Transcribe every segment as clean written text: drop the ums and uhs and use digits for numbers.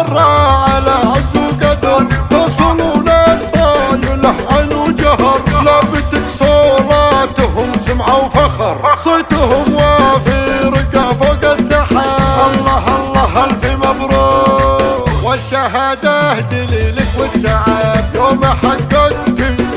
المرة على عز وقدر، تصلون الطايل عن وجهر، لا بتكسوراتهم سمعة وفخر، صيتهم وافر فوق السحاب. الله الله ألف مبروك، والشهادة دليلك والتعب، يوم حققت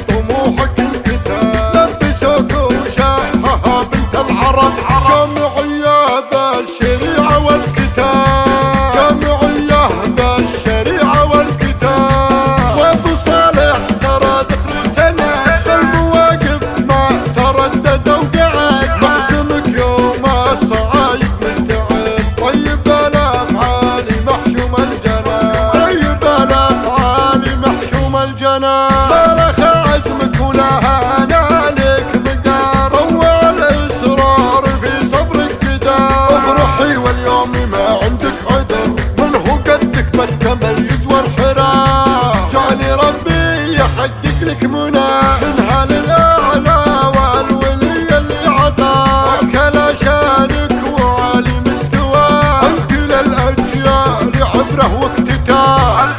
طموحك انكتاب، لبسوك وشاحها بنت العرب، جمعية بالشريعة والكتاب، جمعية بالشريعة والكتاب. وابو صالح ترى دخل سنة بالمواقف ما تردد وقعد، محزمك يوم الصعايب مستعد، طيب الافعال محشوم الجنان، طيب الافعال محشوم الجنان. بلغ عزمك ولها نالك مقدار، روع الاصرار في صبرك قدار، افرحي واليوم ما عندك عذر، من هو قدك بالتميز والحرام، جعلي ربي يحقق لك منى، منها للاعلى والولي اللي عطاك، كلا شانك وعلي مستوى، انت للاجيال عبره واكتتاب.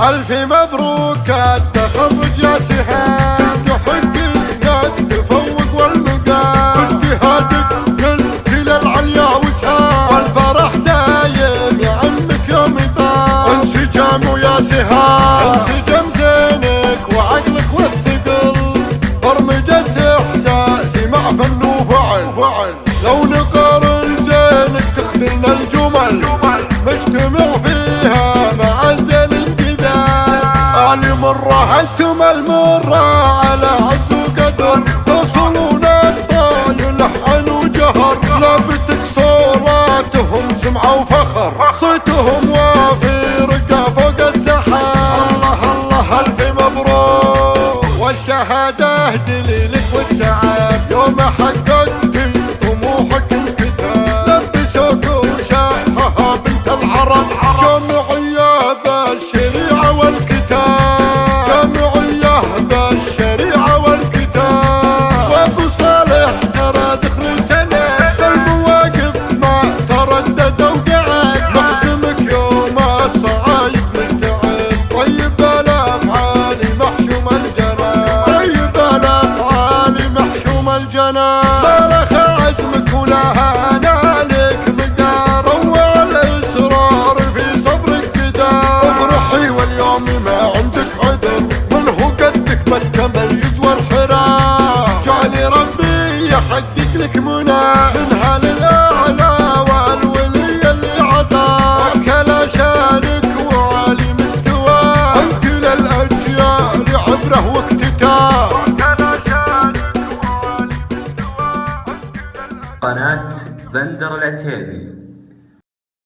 ألف مبروك التخرج يا سهام، تستحق التفوق والمقام، اجتهادك قلت للعليا وسام، والفرح دايم يا عمك يوم يطال، انسجام يا سهام، انسجم زينك وعقلك والثقل، برمجة احساسي مع فن وفعل، لو نقارن زينك تخذلنا الجمل، مجتمع فيها مع الزين مرة، انتم المرة على عز وقدر، تصلون الطايل عن وجهر، لا بتكسوراتهم سمعة وفخر، صيتهم وافر فوق السحاب. الله الله ألف مبروك، والشهادة دليلك والتعب، يوم حققت طموحك انكتاب، لبسوك وشاحها بنت العرب، جمعية بالشريعة والكتاب، بالشريعة والكتاب. وابو صالح ترى دخل سنة بالمواقف ما تردد وقعد، محزمك يوم الصعايب مستعد، طيب الافعال محشوم الجنان، طيب الافعال محشوم الجنان. بلغ عزمك ولها نالك مقدار، روع الاصرار في صبرك قدار، افرحي واليوم ما عندك عذر، من هو قدك بالتميز والحرام، جعلي ربي يحقق لك منى، منها للاعلى والولي اللي عطاك، كلا شانك وعلي مستوى، انت للاجيال عبره واكتتاب. قناة بندر العتيبي.